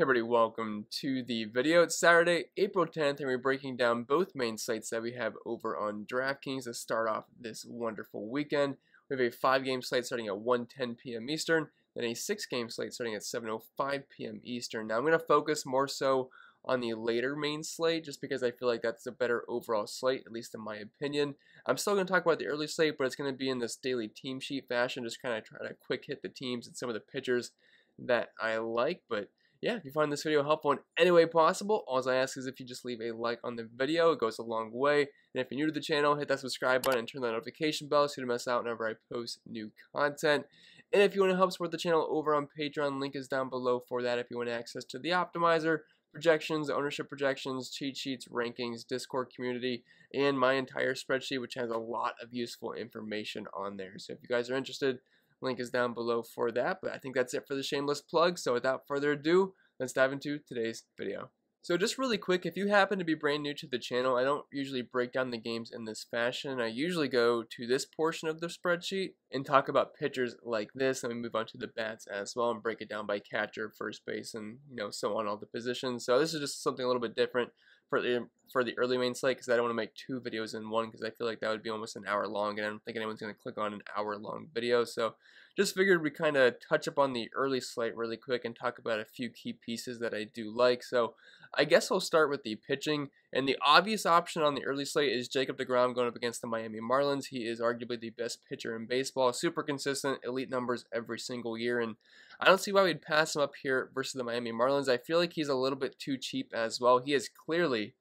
Hey everybody, welcome to the video. It's Saturday, April 10th, and we're breaking down both main slates that we have over on DraftKings to start off this wonderful weekend. We have a 5-game slate starting at 1:10 p.m. Eastern, then a 6-game slate starting at 7:05 p.m. Eastern. Now I'm going to focus more so on the later main slate just because I feel like that's a better overall slate, at least in my opinion. I'm still going to talk about the early slate, but it's going to be in this daily team sheet fashion, just kind of try to quick hit the teams and some of the pitchers that I like. But yeah, if you find this video helpful in any way possible, all I ask is if you just leave a like on the video. It goes a long way. And if you're new to the channel, hit that subscribe button and turn the notification bell so you don't miss out whenever I post new content. And if you want to help support the channel over on Patreon, link is down below for that if you want access to the optimizer, projections, ownership projections, cheat sheets, rankings, Discord community, and my entire spreadsheet, which has a lot of useful information on there. So if you guys are interested, link is down below for that. But I think that's it for the shameless plug. So without further ado, let's dive into today's video. So just really quick, if you happen to be brand new to the channel, I don't usually break down the games in this fashion. I usually go to this portion of the spreadsheet and talk about pitchers like this, and we move on to the bats as well and break it down by catcher, first base, and so on all the positions. So this is just something a little bit different for the early main slate because I don't want to make 2 videos in one because I feel like that would be almost an hour long, and I don't think anyone's going to click on an hour-long video. So just figured we kind of touch up on the early slate really quick and talk about a few key pieces that I do like. So I guess I'll start with the pitching, and the obvious option on the early slate is Jacob Degrom going up against the Miami Marlins. He is arguably the best pitcher in baseball, super consistent, elite numbers every single year, and I don't see why we'd pass him up here versus the Miami Marlins. I feel like he's a little bit too cheap as well. He is clearly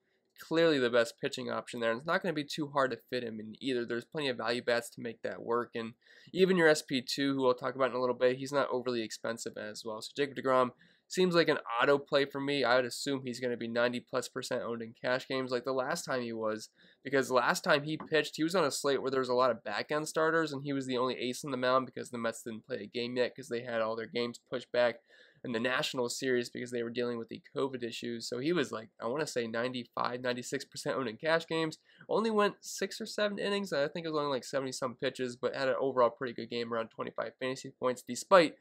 the best pitching option there, and it's not going to be too hard to fit him in either. There's plenty of value bats to make that work, and even your SP2, who we'll talk about in a little bit, he's not overly expensive as well. So Jacob Degrom seems like an auto play for me. I would assume he's going to be 90+% owned in cash games like the last time he was, because last time he pitched, he was on a slate where there was a lot of back-end starters, and he was the only ace on the mound because the Mets didn't play a game yet because they had all their games pushed back in the National Series because they were dealing with the COVID issues. So he was like, I want to say 95-96% owned in cash games. Only went 6 or 7 innings. I think it was only like 70-some pitches, but had an overall pretty good game, around 25 fantasy points, despite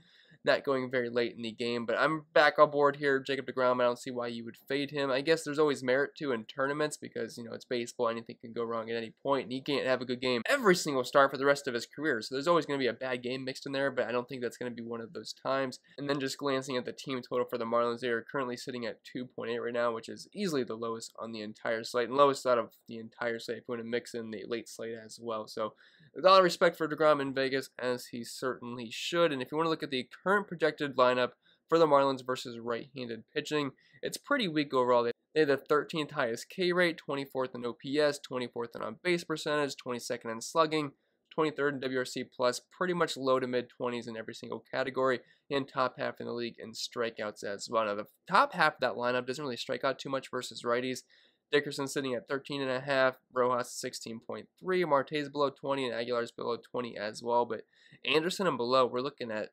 not going very late in the game. But I'm back on board here. Jacob Degrom, I don't see why you would fade him. I guess there's always merit to in tournaments because, it's baseball. Anything can go wrong at any point, and he can't have a good game every single start for the rest of his career. So there's always going to be a bad game mixed in there, but I don't think that's going to be one of those times. And then just glancing at the team total for the Marlins, they are currently sitting at 2.8 right now, which is easily the lowest on the entire slate, and lowest out of the entire slate if you want to mix in the late slate as well. So with all respect for Degrom in Vegas, as he certainly should. And if you want to look at the current projected lineup for the Marlins versus right-handed pitching, it's pretty weak overall. They have the 13th highest K rate, 24th in OPS, 24th in on-base percentage, 22nd in slugging, 23rd in WRC+, pretty much low to mid-20s in every single category, and top half in the league in strikeouts as well. Now, the top half of that lineup doesn't really strike out too much versus righties. Dickerson sitting at 13.5, Rojas 16.3, Martinez below 20, and Aguilar's below 20 as well. But Anderson and below, we're looking at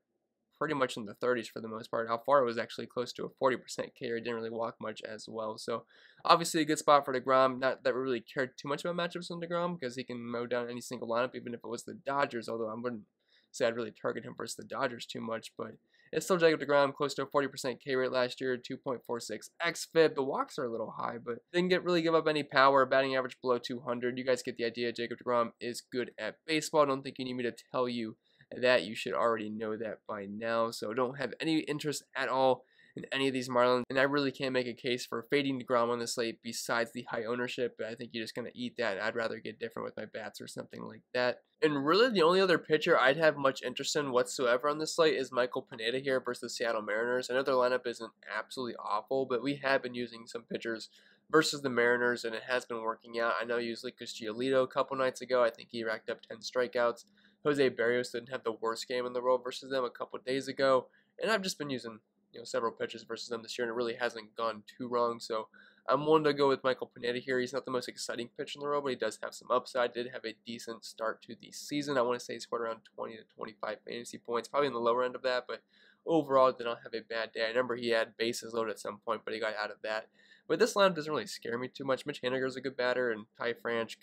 pretty much in the 30s for the most part. Alfaro was actually close to a 40% K rate, didn't really walk much as well. So obviously a good spot for Degrom. Not that we really cared too much about matchups on Degrom because he can mow down any single lineup, even if it was the Dodgers, although I wouldn't say I'd really target him versus the Dodgers too much. But it's still Jacob Degrom, close to a 40% K rate last year, 2.46 xFIP. The walks are a little high, but didn't really give up any power. Batting average below 200. You guys get the idea. Jacob Degrom is good at baseball. I don't think you need me to tell you that. You should already know that by now. So don't have any interest at all in any of these Marlins, and I really can't make a case for fading Degrom on the slate besides the high ownership. But I think you're just going to eat that. I'd rather get different with my bats or something like that. And really the only other pitcher I'd have much interest in whatsoever on the slate is Michael Panetta here versus the Seattle Mariners. I know their lineup isn't absolutely awful, but we have been using some pitchers versus the Mariners, and it has been working out. I know you used Lucas Giolito a couple nights ago. I think he racked up 10 strikeouts. Jose Barrios didn't have the worst game in the world versus them a couple days ago, and I've just been using several pitches versus them this year, and it really hasn't gone too wrong. So I'm willing to go with Michael Panetta here. He's not the most exciting pitcher in the world, but he does have some upside. Did have a decent start to the season. I want to say he scored around 20 to 25 fantasy points, probably in the lower end of that, but overall did not have a bad day. I remember he had bases loaded at some point, but he got out of that. But this lineup doesn't really scare me too much. Mitch Haniger's a good batter, and Ty France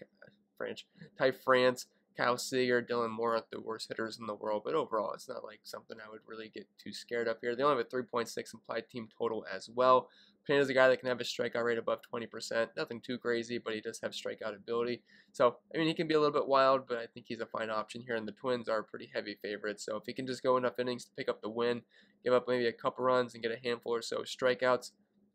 Kyle Seager, Dylan Moore aren't the worst hitters in the world, but overall, it's not like something I would really get too scared of here. They only have a 3.6 implied team total as well. Panetta's a guy that can have a strikeout rate above 20%. Nothing too crazy, but he does have strikeout ability. So, I mean, he can be a little bit wild, but I think he's a fine option here, and the Twins are pretty heavy favorites. So if he can just go enough innings to pick up the win, give up maybe a couple runs and get a handful or so of strikeouts,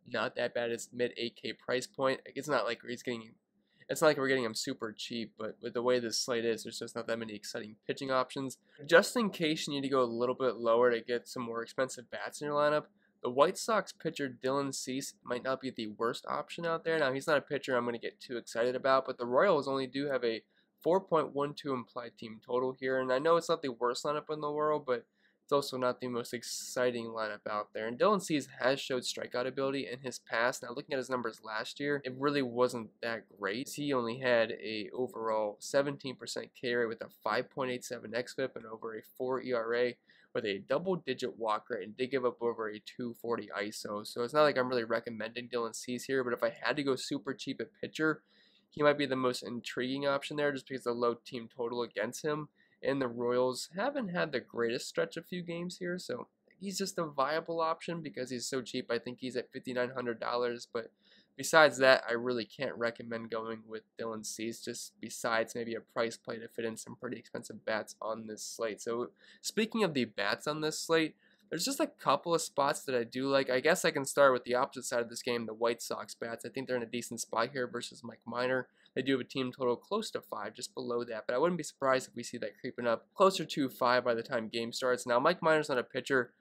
not that bad. It's mid 8K price point. It's not like we're getting him super cheap, but with the way this slate is, there's just not that many exciting pitching options. Just in case you need to go a little bit lower to get some more expensive bats in your lineup, the White Sox pitcher Dylan Cease might not be the worst option out there. Now, he's not a pitcher I'm going to get too excited about, but the Royals only do have a 4.12 implied team total here, and I know it's not the worst lineup in the world, but it's also not the most exciting lineup out there. And Dylan Cease has showed strikeout ability in his past. Now, looking at his numbers last year, it really wasn't that great. He only had a overall 17% K rate with a 5.87 xFIP and over a 4 ERA with a double-digit walk rate, and did give up over a 240 ISO. So it's not like I'm really recommending Dylan Cease here, but if I had to go super cheap at pitcher, he might be the most intriguing option there just because of the low team total against him. And the Royals haven't had the greatest stretch of few games here, so he's just a viable option because he's so cheap. I think he's at $5,900, but besides that, I really can't recommend going with Dylan Cease, just besides maybe a price play to fit in some pretty expensive bats on this slate. So speaking of the bats on this slate, there's just a couple of spots that I do like. I guess I can start with the opposite side of this game, the White Sox bats. I think they're in a decent spot here versus Mike Minor. They do have a team total close to 5, just below that, but I wouldn't be surprised if we see that creeping up closer to 5 by the time game starts. Now, Mike Minor's not a pitcher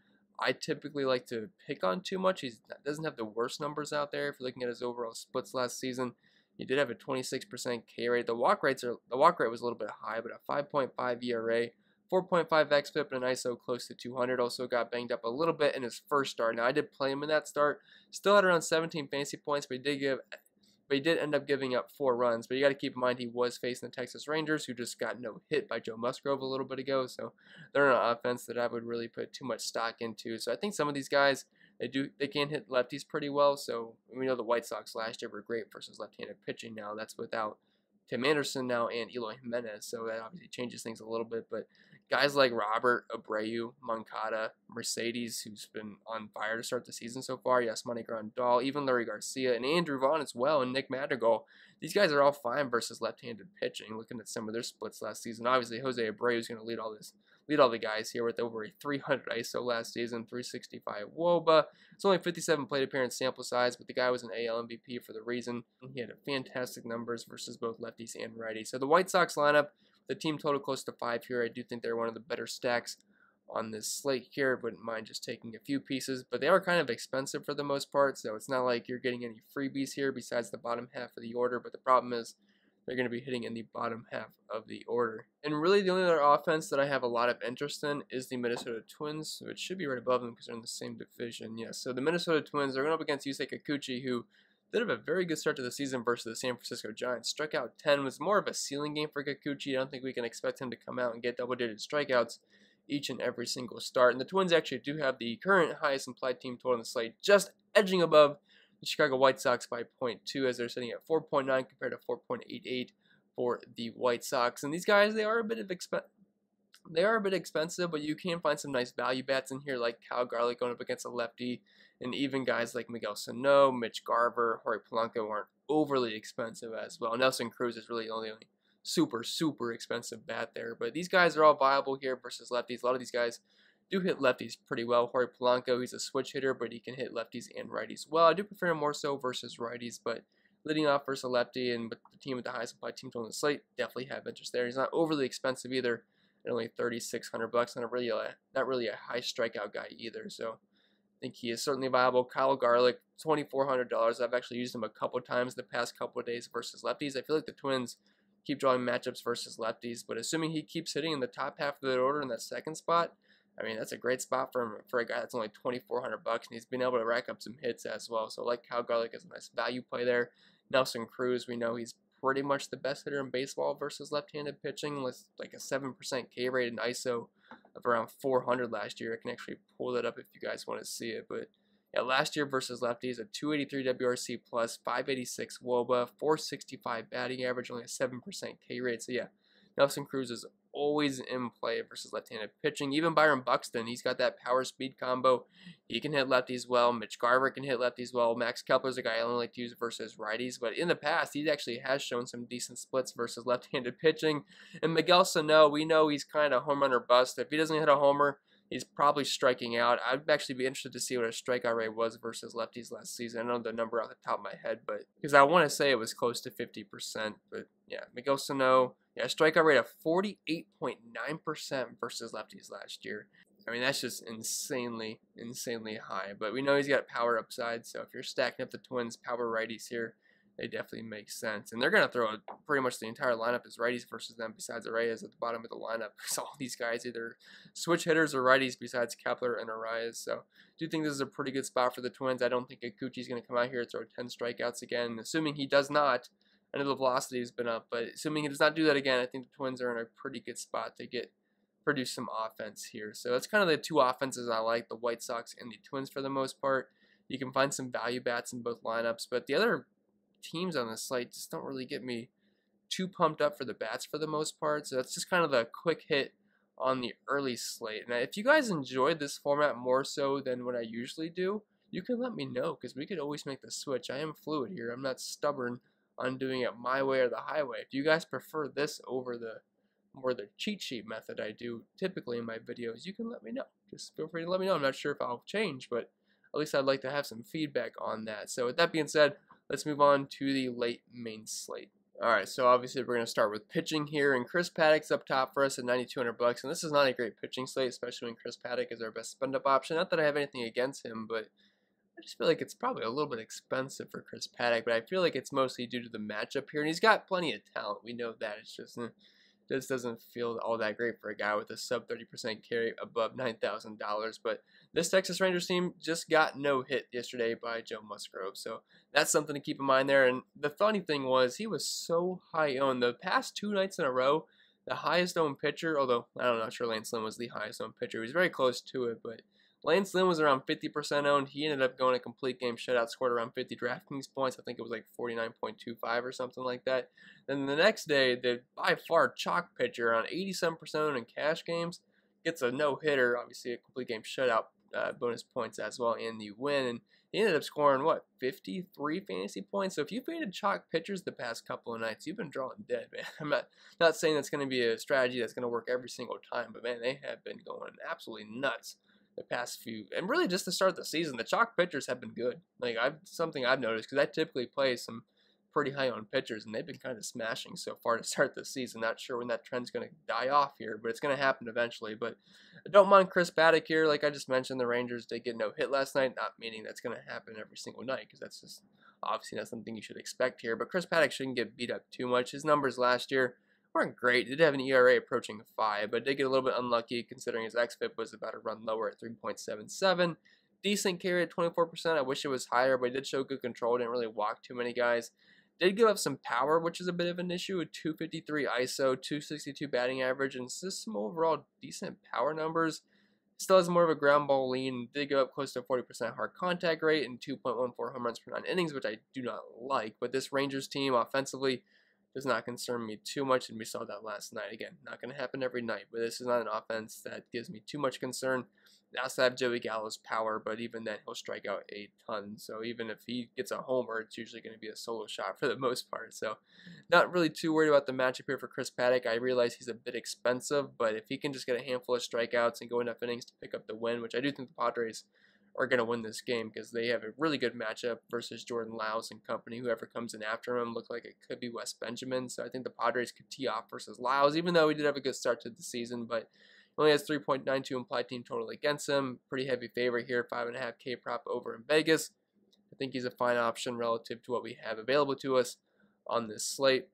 I typically like to pick on too much. He doesn't have the worst numbers out there. If you're looking at his overall splits last season, he did have a 26% K rate. The walk rate was a little bit high, but a 5.5 ERA, 4.5 xFIP, and an ISO close to 200. Also got banged up a little bit in his first start. Now, I did play him in that start. Still had around 17 fantasy points, but he did end up giving up 4 runs. But you got to keep in mind he was facing the Texas Rangers, who just got no hit by Joe Musgrove a little bit ago. So they're an offense that I would really put too much stock into. So I think some of these guys, they can hit lefties pretty well. So we know the White Sox last year were great versus left-handed pitching. Now that's without Tim Anderson now and Eloy Jimenez. So that obviously changes things a little bit. But guys like Robert Abreu, Moncada, Mercedes, who's been on fire to start the season so far, Yasmani Grandal, even Larry Garcia, and Andrew Vaughn as well, and Nick Madrigal. These guys are all fine versus left-handed pitching. Looking at some of their splits last season, obviously Jose Abreu is going to lead all the guys here with over a 300 ISO last season, 365 WOBA. It's only 57 plate appearance sample size, but the guy was an AL MVP for the reason. He had fantastic numbers versus both lefties and righties. So the White Sox lineup, the team total close to 5 here. I do think they're one of the better stacks on this slate here. Wouldn't mind just taking a few pieces, but they are kind of expensive for the most part, so it's not like you're getting any freebies here besides the bottom half of the order, but the problem is they're going to be hitting in the bottom half of the order. And really the only other offense that I have a lot of interest in is the Minnesota Twins, which should be right above them because they're in the same division. Yes, so the Minnesota Twins are going up against Yusei Kikuchi, who did have a very good start to the season versus the San Francisco Giants. Struck out 10, was more of a ceiling game for Kikuchi. I don't think we can expect him to come out and get double-digit strikeouts each and every single start. And the Twins actually do have the current highest implied team total in the slate, just edging above the Chicago White Sox by 0.2, as they're sitting at 4.9 compared to 4.88 for the White Sox. And these guys, they are a bit expensive, but you can find some nice value bats in here, like Kyle Garlick going up against a lefty, and even guys like Miguel Sano, Mitch Garver, Jorge Polanco aren't overly expensive as well. Nelson Cruz is really the only super expensive bat there, but these guys are all viable here versus lefties. A lot of these guys do hit lefties pretty well. Jorge Polanco, he's a switch hitter, but he can hit lefties and righties well. I do prefer him more so versus righties, but leading off versus a lefty and with the team with the highest implied team total on the slate, definitely have interest there. He's not overly expensive either, at only $3,600. Not really a high strikeout guy either. So I think he is certainly viable. Kyle Garlick, $2,400. I've actually used him a couple times the past couple of days versus lefties. I feel like the Twins keep drawing matchups versus lefties, but assuming he keeps hitting in the top half of the order in that second spot, I mean, that's a great spot for a guy that's only $2,400, and he's been able to rack up some hits as well. So I like Kyle Garlick as a nice value play there. Nelson Cruz, we know he's pretty much the best hitter in baseball versus left-handed pitching, with like a 7% K rate and ISO of around 400 last year. I can actually pull that up if you guys want to see it, but yeah, last year versus lefties, a 283 WRC plus, 586 WOBA, 465 batting average, only a 7% K rate. So yeah, Nelson Cruz is always in play versus left-handed pitching. Even Byron Buxton, he's got that power-speed combo. He can hit lefties well. Mitch Garver can hit lefties well. Max Kepler's a guy I only like to use versus righties, but in the past, he actually has shown some decent splits versus left-handed pitching. And Miguel Sano, we know he's kind of home run or bust. If he doesn't hit a homer, he's probably striking out. I'd actually be interested to see what a strikeout rate was versus lefties last season. I don't know the number off the top of my head, but because I want to say it was close to 50%. But yeah, Miguel Sano, yeah, strikeout rate of 48.9% versus lefties last year. I mean, that's just insanely high. But we know he's got power upside, so if you're stacking up the Twins power righties here, they definitely make sense. And they're going to throw pretty much the entire lineup as righties versus them besides Arraez at the bottom of the lineup. So all these guys either switch hitters or righties besides Kepler and Arraez. So I do think this is a pretty good spot for the Twins. I don't think Kikuchi's going to come out here and throw 10 strikeouts again. Assuming he does not, I know the velocity has been up, but assuming he does not do that again, I think the Twins are in a pretty good spot to produce some offense here. So that's kind of the two offenses I like, the White Sox and the Twins for the most part. You can find some value bats in both lineups, but the other teams on the slate just don't really get me too pumped up for the bats for the most part. So that's just kind of the quick hit on the early slate. And if you guys enjoyed this format more so than what I usually do, you can let me know, because we could always make the switch. I am fluid here. I'm not stubborn on doing it my way or the highway. If you guys prefer this over the cheat sheet method I do typically in my videos, you can let me know. Just feel free to let me know. I'm not sure if I'll change, but at least I'd like to have some feedback on that. So with that being said, let's move on to the late main slate. All right, so obviously we're going to start with pitching here, and Chris Paddack's up top for us at $9,200, and this is not a great pitching slate, especially when Chris Paddack is our best spend-up option. Not that I have anything against him, but I just feel like it's probably a little bit expensive for Chris Paddack, but I feel like it's mostly due to the matchup here, and he's got plenty of talent. We know that. It's just this doesn't feel all that great for a guy with a sub 30% carry above $9,000. But this Texas Rangers team just got no hit yesterday by Joe Musgrove, so that's something to keep in mind there. And the funny thing was, he was so high owned the past 2 nights in a row. The highest owned pitcher, although I'm not sure Lance Lynn was the highest owned pitcher. He was very close to it, but Lance Lynn was around 50% owned. He ended up going a complete game shutout, scored around 50 DraftKings points. I think it was like 49.25 or something like that. Then the next day, the by far chalk pitcher, around 87% owned in cash games, gets a no-hitter, obviously a complete game shutout bonus points as well in the win. And he ended up scoring, what, 53 fantasy points? So if you've faded chalk pitchers the past couple of nights, you've been drawing dead, man. I'm not saying that's going to be a strategy that's going to work every single time, but, man, they have been going absolutely nuts the past few, and really just to start the season. The chalk pitchers have been good. Like, something I've noticed, because I typically play some pretty high on pitchers, and they've been kind of smashing so far to start the season. Not sure when that trend's going to die off here, but it's going to happen eventually. But I don't mind Chris Paddack here. Like I just mentioned, the Rangers did get no hit last night, not meaning that's going to happen every single night, because that's just obviously not something you should expect here. But Chris Paddack shouldn't get beat up too much. His numbers last year weren't great. He did have an ERA approaching 5, but did get a little bit unlucky considering his xFIP was about to run lower at 3.77. Decent carry at 24%. I wish it was higher, but he did show good control. Didn't really walk too many guys. Did give up some power, which is a bit of an issue, with 253 ISO, 262 batting average, and just some overall decent power numbers. Still has more of a ground ball lean. Did go up close to 40% hard contact rate and 2.14 home runs per 9 innings, which I do not like. But this Rangers team offensively does not concern me too much, and we saw that last night. Again, not going to happen every night, but this is not an offense that gives me too much concern. They also have Joey Gallo's power, but even then, he'll strike out a ton. So even if he gets a homer, it's usually going to be a solo shot for the most part. So not really too worried about the matchup here for Chris Paddack. I realize he's a bit expensive, but if he can just get a handful of strikeouts and go enough innings to pick up the win, which I do think the Padres are going to win this game, because they have a really good matchup versus Jordan Lyles and company. Whoever comes in after him look like it could be Wes Benjamin. So I think the Padres could tee off versus Lyles, even though he did have a good start to the season, but only has 3.92 implied team total against him. Pretty heavy favorite here, 5.5K prop over in Vegas. I think he's a fine option relative to what we have available to us on this slate.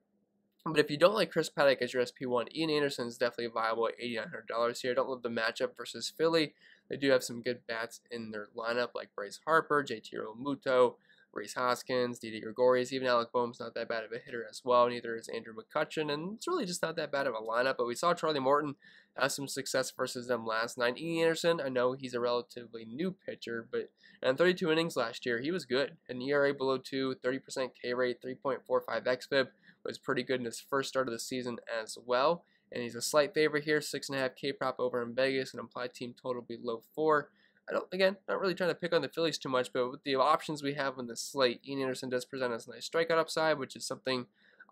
But if you don't like Chris Paddack as your SP1, Ian Anderson is definitely viable at $8,900 here. I don't love the matchup versus Philly. They do have some good bats in their lineup, like Bryce Harper, JT Realmuto, Rhys Hoskins, Didi Gregorius. Even Alec Boehm's not that bad of a hitter as well. Neither is Andrew McCutchen, and it's really just not that bad of a lineup. But we saw Charlie Morton have some success versus them last night. Ian Anderson, I know he's a relatively new pitcher, but in 32 innings last year, he was good. An ERA below 2, 30% K rate, 3.45 xFIP, was pretty good in his first start of the season as well. and he's a slight favorite here, 6.5K prop over in Vegas, an implied team total below 4. Again, not really trying to pick on the Phillies too much, but with the options we have on the slate, Ian Anderson does present us a nice strikeout upside, which is something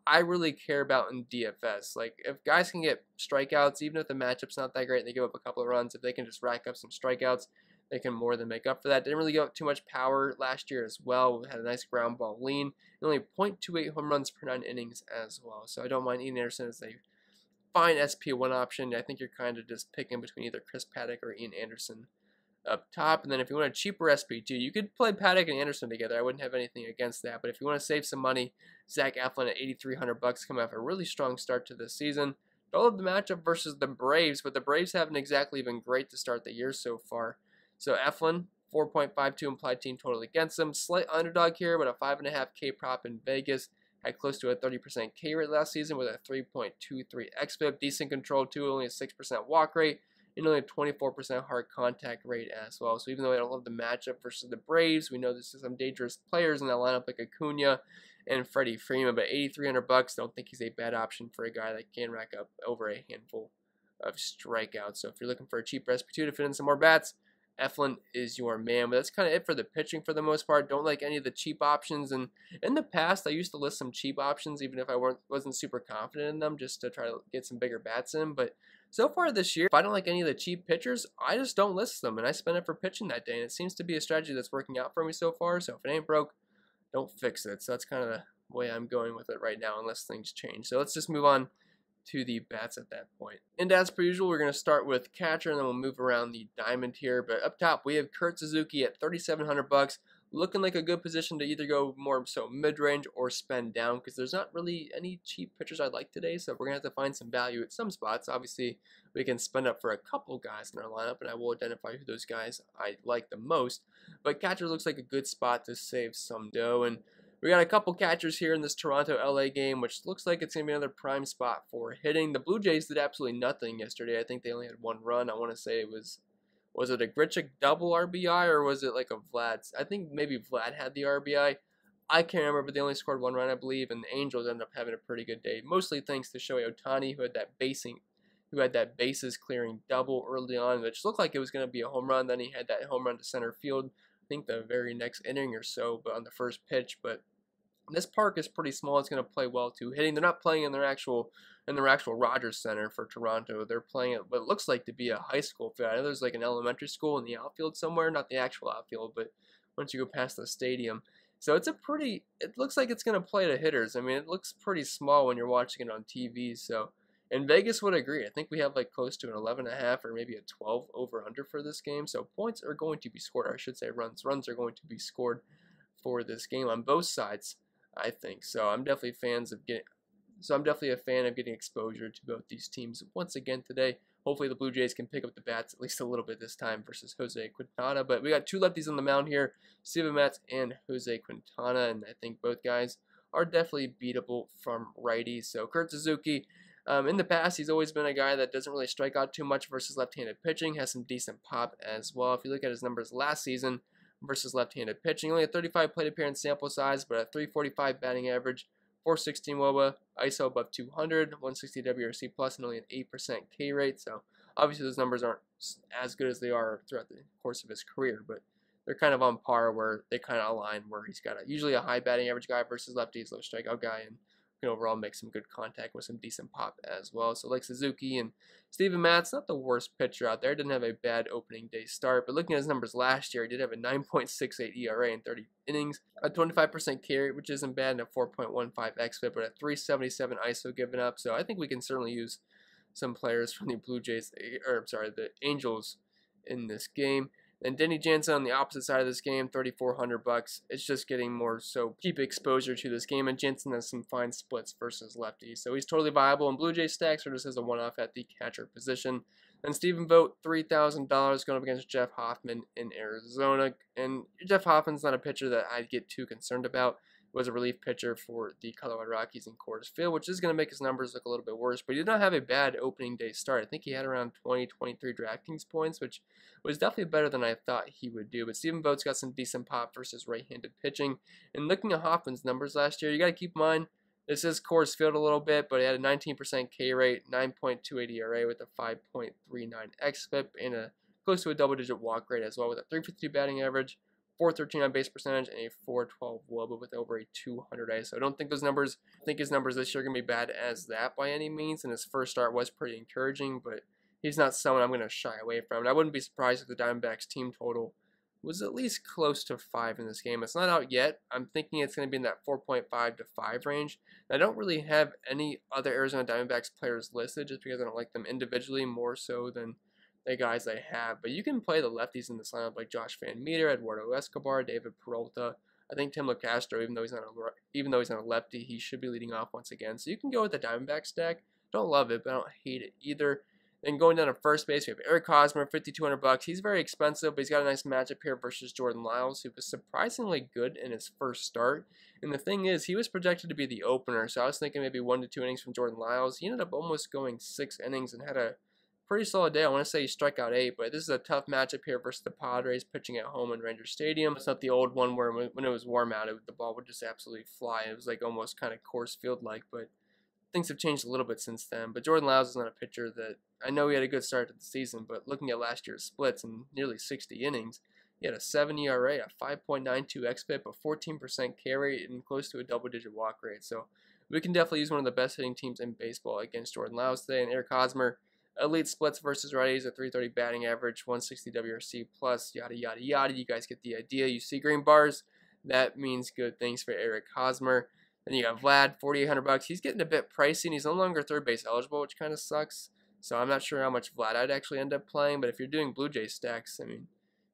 I really care about in DFS. Like, if guys can get strikeouts, even if the matchup's not that great and they give up a couple of runs, if they can just rack up some strikeouts, they can more than make up for that. Didn't really give up too much power last year as well. We had a nice ground ball lean. Only 0.28 home runs per 9 innings as well. So I don't mind Ian Anderson as a fine SP1 option. I think you're kind of just picking between either Chris Paddock or Ian Anderson up top. And then if you want a cheaper SP2, you could play Paddock and Anderson together. I wouldn't have anything against that. But if you want to save some money, Zach Eflin at $8,300 coming off a really strong start to this season. Don't love the matchup versus the Braves, but the Braves haven't exactly been great to start the year so far. So Eflin, 4.52 implied team total against him. Slight underdog here, but a 5.5K prop in Vegas. Had close to a 30% K rate last season with a 3.23 xFIP. Decent control too, only a 6% walk rate. And only a 24% hard contact rate as well. So even though I don't love the matchup versus the Braves, we know this is some dangerous players in that lineup like Acuna and Freddie Freeman. But $8,300, don't think he's a bad option for a guy that can rack up over a handful of strikeouts. So if you're looking for a cheap SP2 to fit in some more bats, Eflin is your man. But that's kind of it for the pitching for the most part. Don't like any of the cheap options. And in the past, I used to list some cheap options even if I wasn't super confident in them, just to try to get some bigger bats in. But so far this year, if I don't like any of the cheap pitchers, I just don't list them, and I spend it for pitching that day. And it seems to be a strategy that's working out for me so far. So if it ain't broke, don't fix it. So that's kind of the way I'm going with it right now, unless things change. So let's just move on to the bats at that point. And as per usual, we're going to start with catcher, and then we'll move around the diamond here. But up top, we have Kurt Suzuki at $3,700. Looking like a good position to either go more so mid-range or spend down, because there's not really any cheap pitchers I like today, so we're going to have to find some value at some spots. Obviously, we can spend up for a couple guys in our lineup, and I will identify who those guys I like the most. But catcher looks like a good spot to save some dough, and we got a couple catchers here in this Toronto-LA game, which looks like it's going to be another prime spot for hitting. The Blue Jays did absolutely nothing yesterday. I think they only had one run. I want to say it was it a Grichuk double RBI, or was it like a Vlad? I think maybe Vlad had the RBI. I can't remember, but they only scored one run, I believe, and the Angels ended up having a pretty good day, mostly thanks to Shohei Ohtani, who had that bases clearing double early on, which looked like it was going to be a home run. Then he had that home run to center field, I think the very next inning or so, but on the first pitch. But this park is pretty small. It's going to play well to hitting. They're not playing in their actual Rogers Center for Toronto. They're playing at what looks like to be a high school field. I know there's like an elementary school in the outfield somewhere, not the actual outfield, but once you go past the stadium. So it looks like it's going to play to hitters. I mean, it looks pretty small when you're watching it on TV. So, and Vegas would agree. I think we have like close to an 11.5 or maybe a 12 over under for this game. So points are going to be scored, or I should say runs are going to be scored for this game on both sides, I think. So I'm definitely a fan of getting exposure to both these teams once again today. Hopefully the Blue Jays can pick up the bats at least a little bit this time versus Jose Quintana. But we got two lefties on the mound here, Steven Matz and Jose Quintana, and I think both guys are definitely beatable from righties. So Kurt Suzuki, in the past, he's always been a guy that doesn't really strike out too much versus left-handed pitching, has some decent pop as well. If you look at his numbers last season versus left-handed pitching, only a 35 plate appearance sample size, but a 345 batting average, 416 WOBA, ISO above 200, 160 WRC plus, and only an 8% K rate. So obviously those numbers aren't as good as they are throughout the course of his career, but they're kind of on par where they kind of align, where he's got usually a high batting average guy versus lefties, low strikeout guy, and can overall make some good contact with some decent pop as well. So like Suzuki and Steven Matz, not the worst pitcher out there. Didn't have a bad opening day start, but looking at his numbers last year, he did have a 9.68 ERA in 30 innings, a 25% K rate, which isn't bad, and a 4.15 xFIP, but a 377 ISO given up. So I think we can certainly use some players from the the Angels in this game. And Denny Jansen on the opposite side of this game, $3,400. It's just getting more so cheap exposure to this game, and Jansen has some fine splits versus lefties, so he's totally viable in Blue Jay stacks or just as a one-off at the catcher position. And Stephen Vogt, $3,000, going up against Jeff Hoffman in Arizona. And Jeff Hoffman's not a pitcher that I'd get too concerned about. Was a relief pitcher for the Colorado Rockies in Coors Field, which is going to make his numbers look a little bit worse. But he did not have a bad opening day start. I think he had around 20, 23 DraftKings points, which was definitely better than I thought he would do. But Stephen Vogt's got some decent pop versus right-handed pitching. And looking at Hoffman's numbers last year, you got to keep in mind, This is Coors Field a little bit, but he had a 19% K rate, 9.28 ERA with a 5.39 xFIP, and a close to a double-digit walk rate as well, with a 352 batting average, 413 on base percentage, and a 412 WOBA with over a 200 ISO. I don't think those numbers. I think his numbers this year are gonna be bad as that by any means. And his first start was pretty encouraging, but he's not someone I'm gonna shy away from. And I wouldn't be surprised if the Diamondbacks team total was at least close to 5 in this game. It's not out yet. I'm thinking it's going to be in that 4.5 to 5 range. And I don't really have any other Arizona Diamondbacks players listed just because I don't like them individually more so than the guys I have. But you can play the lefties in this lineup like Josh Van Meter, Eduardo Escobar, David Peralta. I think Tim LeCastro, even though he's not a lefty, he should be leading off once again. So you can go with the Diamondback stack. Don't love it, but I don't hate it either. Then going down to first base, we have Eric Cosmer, $5,200. He's very expensive, but he's got a nice matchup here versus Jordan Lyles, who was surprisingly good in his first start. And the thing is, he was projected to be the opener, so I was thinking maybe 1 to 2 innings from Jordan Lyles. He ended up almost going 6 innings and had a pretty solid day. I want to say he struck out 8, but this is a tough matchup here versus the Padres pitching at home in Ranger Stadium. It's not the old one where when it was warm out, the ball would just absolutely fly. It was like almost kind of Coors Field-like, but things have changed a little bit since then. But Jordan Lyles is not a pitcher that I know he had a good start to the season, but looking at last year's splits in nearly 60 innings, he had a 7 ERA, a 5.92 xFIP, a 14% K rate, and close to a double-digit walk rate. So we can definitely use one of the best hitting teams in baseball against Jordan Lyles today. And Eric Cosmer, elite splits versus righties, a 330 batting average, 160 WRC plus, yada, yada, yada. You guys get the idea. You see green bars, that means good things for Eric Cosmer. Then you got Vlad, $4,800. He's getting a bit pricey, and he's no longer third base eligible, which kind of sucks. So I'm not sure how much Vlad I'd actually end up playing, but if you're doing Blue Jay stacks, I mean,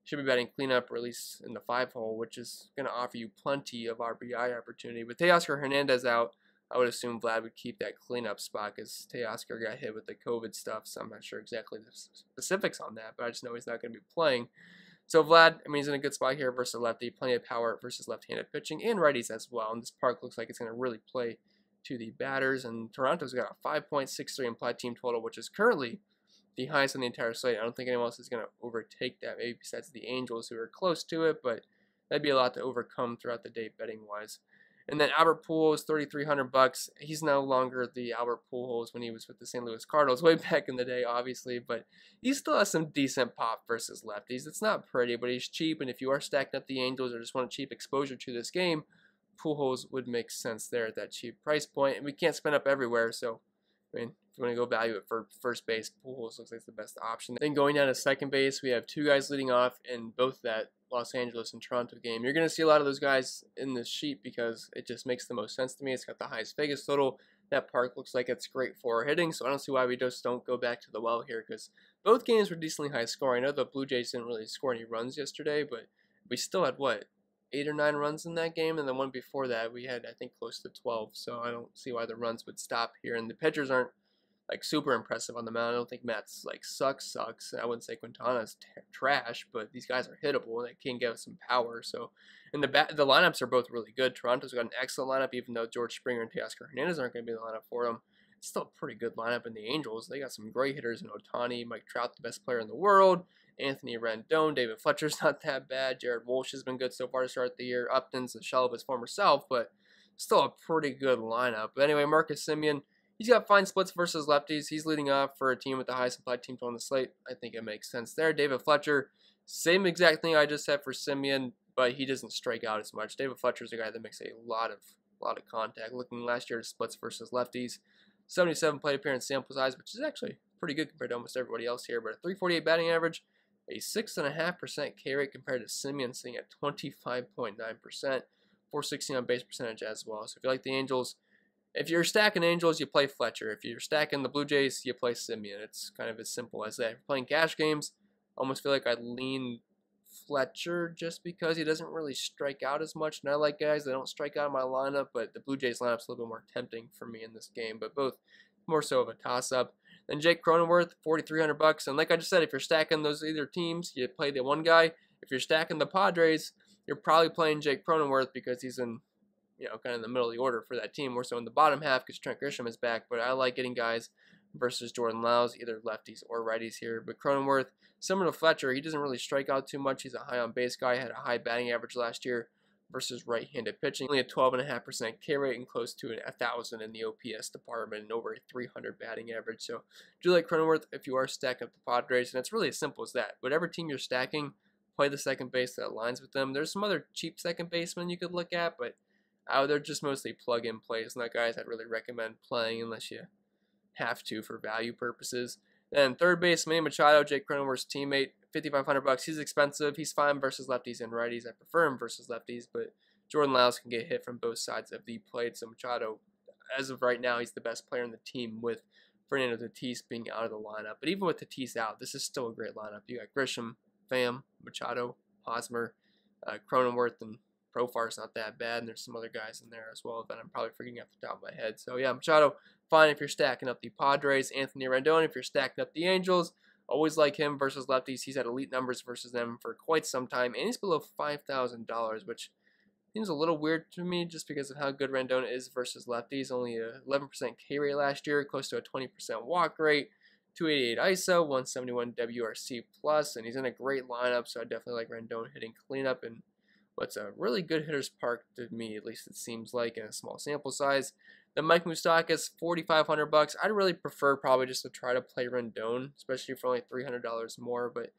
should be batting cleanup or at least in the 5-hole, which is going to offer you plenty of RBI opportunity. With Teoscar Hernandez out, I would assume Vlad would keep that cleanup spot because Teoscar got hit with the COVID stuff, so I'm not sure exactly the specifics on that, but I just know he's not going to be playing. So Vlad, I mean, he's in a good spot here versus a lefty, plenty of power versus left-handed pitching, and righties as well. And this park looks like it's going to really play to the batters. And Toronto's got a 5.63 implied team total, which is currently the highest on the entire slate. I don't think anyone else is going to overtake that, maybe besides the Angels, who are close to it, but that'd be a lot to overcome throughout the day betting-wise. And then Albert Pujols, $3,300. He's no longer the Albert Pujols when he was with the St. Louis Cardinals way back in the day, obviously, but he still has some decent pop versus lefties. It's not pretty, but he's cheap, and if you are stacking up the Angels or just want a cheap exposure to this game, Pujols would make sense there at that cheap price point. And we can't spend up everywhere, so I mean, if you want to go value it for first base, Pujols looks like the best option. Then going down to second base, we have 2 guys leading off in both that Los Angeles and Toronto game. You're going to see a lot of those guys in this sheet because it just makes the most sense to me. It's got the highest Vegas total. That park looks like it's great for hitting, so I don't see why we just don't go back to the well here because both games were decently high scoring. I know the Blue Jays didn't really score any runs yesterday, but we still had, what, 8 or 9 runs in that game, and the one before that we had, I think, close to 12, so I don't see why the runs would stop here. And the pitchers aren't like super impressive on the mound. I don't think Matt's like sucks. I wouldn't say Quintana's trash, but these guys are hittable and they can give us some power. So, and the lineups are both really good. Toronto's got an excellent lineup, even though George Springer and Teoscar Hernandez aren't going to be in the lineup for them. It's still a pretty good lineup in the Angels. They got some great hitters in Ohtani, Mike Trout, the best player in the world, Anthony Rendon, David Fletcher's not that bad, Jared Walsh has been good so far to start the year, Upton's the shell of his former self, but still a pretty good lineup. But anyway, Marcus Semien, he's got fine splits versus lefties. He's leading off for a team with the highest implied team total on the slate. I think it makes sense there. David Fletcher, same exact thing I just said for Semien, but he doesn't strike out as much. David Fletcher's a guy that makes a lot of contact. Looking last year at splits versus lefties, 77 plate appearance sample size, which is actually pretty good compared to almost everybody else here. But a 348 batting average, a 6.5% K rate compared to Semien sitting at 25.9%, 416 on base percentage as well. So if you like the Angels, if you're stacking Angels, you play Fletcher. If you're stacking the Blue Jays, you play Semien. It's kind of as simple as that. If you're playing cash games, I almost feel like I'd lean Fletcher just because he doesn't really strike out as much. And I like guys that don't strike out in my lineup, but the Blue Jays lineup's a little bit more tempting for me in this game. But both more so of a toss-up. Then Jake Cronenworth, $4,300. And like I just said, if you're stacking those either teams, you play the one guy. If you're stacking the Padres, you're probably playing Jake Cronenworth because he's in, kind of in the middle of the order for that team. More so in the bottom half because Trent Grisham is back. But I like getting guys versus Jordan Lyles, either lefties or righties here. But Cronenworth, similar to Fletcher, he doesn't really strike out too much. He's a high on base guy. Had a high batting average last year. versus right-handed pitching. Only a 12.5% K rate and close to 1,000 in the OPS department and over a 300 batting average. So do like Cronenworth if you are stacking up the Padres, and it's really as simple as that. Whatever team you're stacking, play the second base that aligns with them. There's some other cheap second basemen you could look at, but they're just mostly plug-in plays, not guys I'd really recommend playing unless you have to for value purposes. Then third base, Manny Machado, Jake Cronenworth's teammate, $5,500. He's expensive. He's fine versus lefties and righties. I prefer him versus lefties, but Jordan Lyles can get hit from both sides of the plate. So Machado, as of right now, he's the best player in the team with Fernando Tatis being out of the lineup. But even with Tatis out, this is still a great lineup. You got Grisham, Pham, Machado, Cosmer, Cronenworth, and Profar's not that bad, and there's some other guys in there as well that I'm probably forgetting off the top of my head. So yeah, Machado, fine if you're stacking up the Padres. Anthony Rendon, if you're stacking up the Angels, always like him versus lefties. He's had elite numbers versus them for quite some time, and he's below $5,000, which seems a little weird to me just because of how good Rendon is versus lefties. Only a 11% K rate last year, close to a 20% walk rate, 288 ISO, 171 WRC plus, and he's in a great lineup, so I definitely like Rendon hitting cleanup and what's a really good hitter's park to me, at least it seems like, in a small sample size. Then Mike Moustakas, $4,500. I'd really prefer probably just to try to play Rendon, especially for only $300 more, but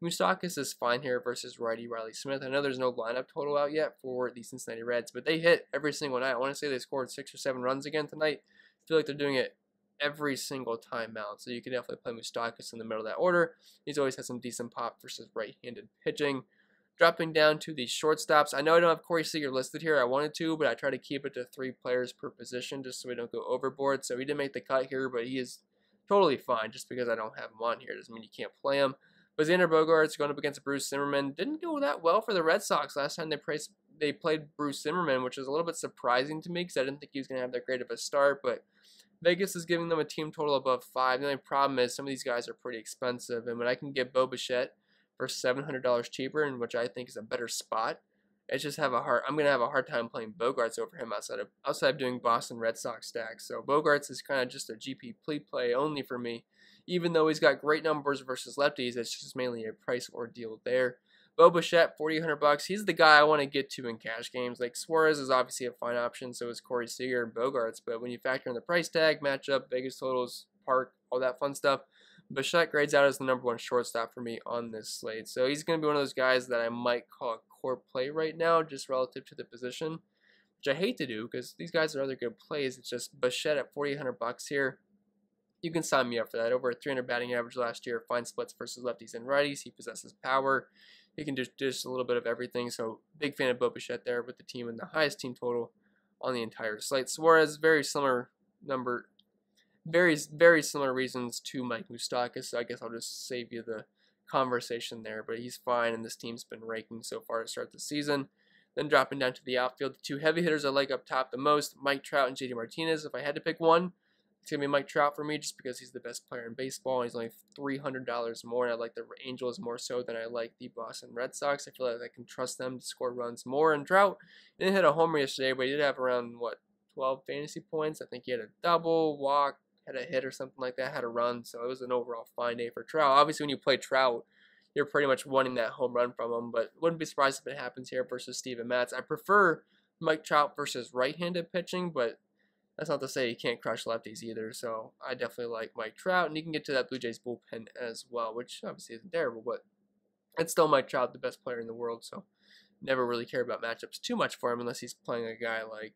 Moustakas is fine here versus righty Riley Smith. I know there's no lineup total out yet for the Cincinnati Reds, but they hit every single night. I want to say they scored 6 or 7 runs again tonight. I feel like they're doing it every single time out, so you can definitely play Moustakas in the middle of that order. He's always had some decent pop versus right-handed pitching. Dropping down to the shortstops, I know I don't have Corey Seager listed here. I wanted to, but I try to keep it to 3 players per position just so we don't go overboard. So he didn't make the cut here, but he is totally fine. Just because I don't have him on here doesn't mean you can't play him. But Xander Bogaerts going up against Bruce Zimmerman didn't go that well for the Red Sox last time they played Bruce Zimmerman, which is a little bit surprising to me because I didn't think he was going to have that great of a start. But Vegas is giving them a team total above 5. The only problem is some of these guys are pretty expensive, and when I can get Bo Bichette for $700 cheaper, in which I think is a better spot, I'm gonna have a hard time playing Bogaerts over him outside of doing Boston Red Sox stacks. So Bogaerts is kind of just a GP play only for me, even though he's got great numbers versus lefties. It's just mainly a price ordeal there. Bo Bichette, $4,800. He's the guy I want to get to in cash games. Like Suarez is obviously a fine option, so is Corey Seager and Bogaerts. But when you factor in the price tag, matchup, Vegas totals, park, all that fun stuff, Bichette grades out as the #1 shortstop for me on this slate. So he's going to be one of those guys that I might call a core play right now, just relative to the position, which I hate to do because these guys are other good plays. It's just Bichette at $4,800 here. You can sign me up for that. Over a 300 batting average last year, fine splits versus lefties and righties. He possesses power. He can do just a little bit of everything. So big fan of Bo Bichette there with the team and the highest team total on the entire slate. Suarez, very similar number. Very similar reasons to Mike Moustakas, so I guess I'll just save you the conversation there, but he's fine, and this team's been raking so far to start the season. Then dropping down to the outfield, the 2 heavy hitters I like up top the most, Mike Trout and JD Martinez. If I had to pick one, it's going to be Mike Trout for me just because he's the best player in baseball, and he's only $300 more, and I like the Angels more so than I like the Boston Red Sox. I feel like I can trust them to score runs more, and Trout didn't hit a homer yesterday, but he did have around, 12 fantasy points. I think he had a double, walk, had a hit or something like that, had a run, so it was an overall fine day for Trout. Obviously, when you play Trout, you're pretty much wanting that home run from him, but wouldn't be surprised if it happens here versus Steven Matz. I prefer Mike Trout versus right-handed pitching, but that's not to say he can't crush lefties either, so I definitely like Mike Trout, and he can get to that Blue Jays bullpen as well, which obviously isn't terrible, but it's still Mike Trout, the best player in the world, so never really care about matchups too much for him unless he's playing a guy like,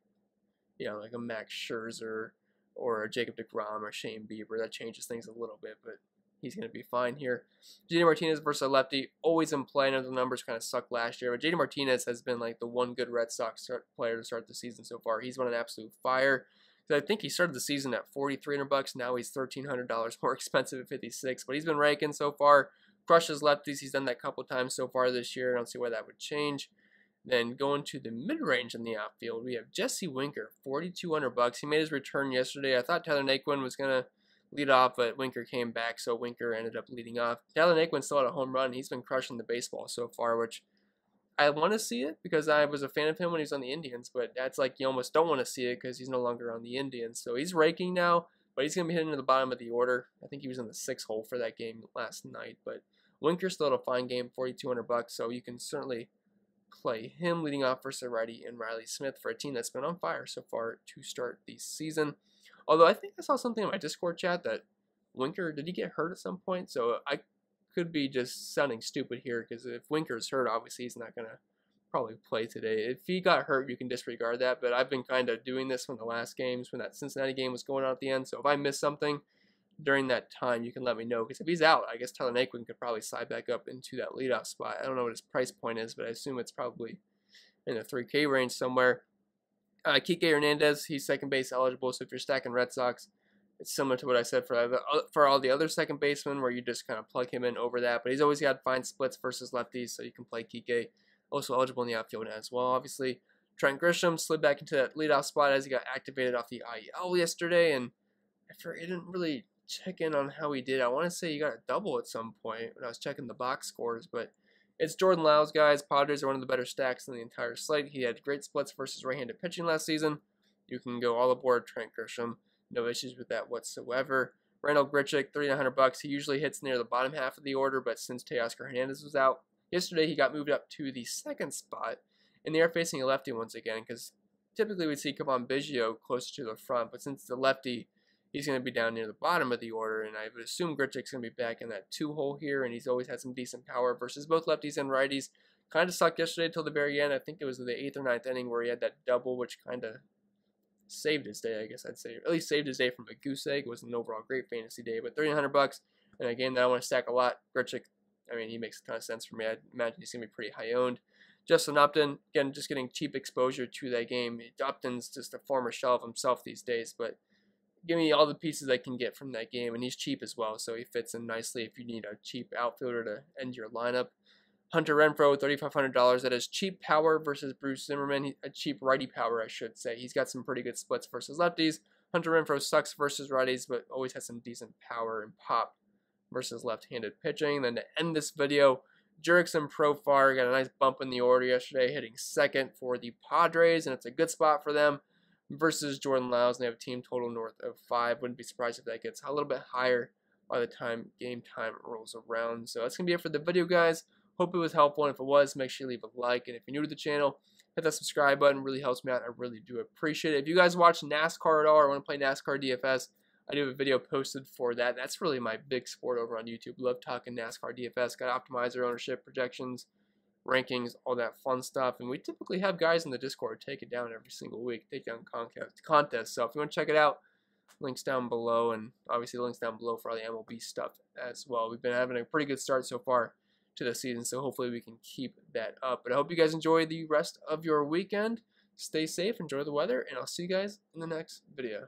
like a Max Scherzer or Jacob Degrom or Shane Bieber. That changes things a little bit, but he's going to be fine here. JD Martinez versus a lefty, always in play. I know the numbers kind of sucked last year, but JD Martinez has been like the one good Red Sox player to start the season so far. He's on an absolute fire. I think he started the season at $4,300. Now he's $1,300 more expensive at $56, but he's been raking so far. Crushes lefties. He's done that a couple times so far this year. I don't see why that would change. Then going to the mid-range in the outfield, we have Jesse Winker, $4,200. He made his return yesterday. I thought Tyler Naquin was going to lead off, but Winker came back, so Winker ended up leading off. Tyler Naquin still had a home run. He's been crushing the baseball so far, which I want to see it because I was a fan of him when he was on the Indians, but that's like you almost don't want to see it because he's no longer on the Indians. So he's raking now, but he's going to be hitting to the bottom of the order. I think he was in the 6th hole for that game last night, but Winker still had a fine game, $4,200, so you can certainly play him leading off versus a righty and Riley Smith for a team that's been on fire so far to start the season. Although I think I saw something in my Discord chat that Winker, did he get hurt at some point? So I could be just sounding stupid here, because if Winker's hurt, obviously he's not going to probably play today. If he got hurt, you can disregard that, but I've been kind of doing this from the last games when that Cincinnati game was going on at the end. So if I miss something during that time, you can let me know, because if he's out, I guess Tyler Naquin could probably slide back up into that leadoff spot. I don't know what his price point is, but I assume it's probably in the 3K range somewhere. Kike Hernandez, he's second base eligible, so if you're stacking Red Sox, it's similar to what I said for all the other second basemen, where you just kind of plug him in over that. But he's always got fine splits versus lefties, so you can play Kike. Also eligible in the outfield as well. Obviously, Trent Grisham slid back into that leadoff spot as he got activated off the IL yesterday, and I didn't really check in on how he did. I want to say he got a double at some point when I was checking the box scores, but it's Jordan Lyles, guys. Padres are one of the better stacks in the entire slate. He had great splits versus right-handed pitching last season. You can go all aboard Trent Grisham. No issues with that whatsoever. Randall Grichuk, $3,900. He usually hits near the bottom half of the order, but since Teoscar Hernandez was out yesterday, he got moved up to the second spot. And they are facing a lefty once again, because typically we'd see Cavan Biggio closer to the front, but since it's a lefty, he's going to be down near the bottom of the order, and I would assume Grichuk's going to be back in that 2-hole here, and he's always had some decent power versus both lefties and righties. Kind of sucked yesterday till the very end. I think it was the 8th or 9th inning where he had that double, which kind of saved his day, I guess I'd say. Or at least saved his day from a goose egg. It was an overall great fantasy day, but $3,900, and a game that I want to stack a lot. Grichuk, I mean, he makes a ton of sense for me. I imagine he's going to be pretty high owned. Justin Upton, again, just getting cheap exposure to that game. Upton's just a former shell of himself these days, but give me all the pieces I can get from that game, and he's cheap as well, so he fits in nicely if you need a cheap outfielder to end your lineup. Hunter Renfroe, $3,500. That is cheap power versus Bruce Zimmerman. A cheap righty power, I should say. He's got some pretty good splits versus lefties. Hunter Renfroe sucks versus righties, but always has some decent power and pop versus left-handed pitching. Then to end this video, Jurickson Profar got a nice bump in the order yesterday, hitting second for the Padres, and it's a good spot for them versus Jordan Lyles, and they have a team total north of 5. Wouldn't be surprised if that gets a little bit higher by the time game time rolls around. So that's going to be it for the video, guys. Hope it was helpful, and if it was, make sure you leave a like, and if you're new to the channel, hit that subscribe button. It really helps me out. I really do appreciate it. If you guys watch NASCAR at all or want to play NASCAR DFS, I do have a video posted for that. That's really my big sport over on YouTube. Love talking NASCAR DFS. Got optimizer, ownership, projections, rankings, all that fun stuff. And we typically have guys in the Discord take it down every single week, take down contests. So if you want to check it out, links down below, and obviously links down below for all the MLB stuff as well. We've been having a pretty good start so far to the season, so hopefully we can keep that up. But I hope you guys enjoy the rest of your weekend. Stay safe, enjoy the weather, and I'll see you guys in the next video.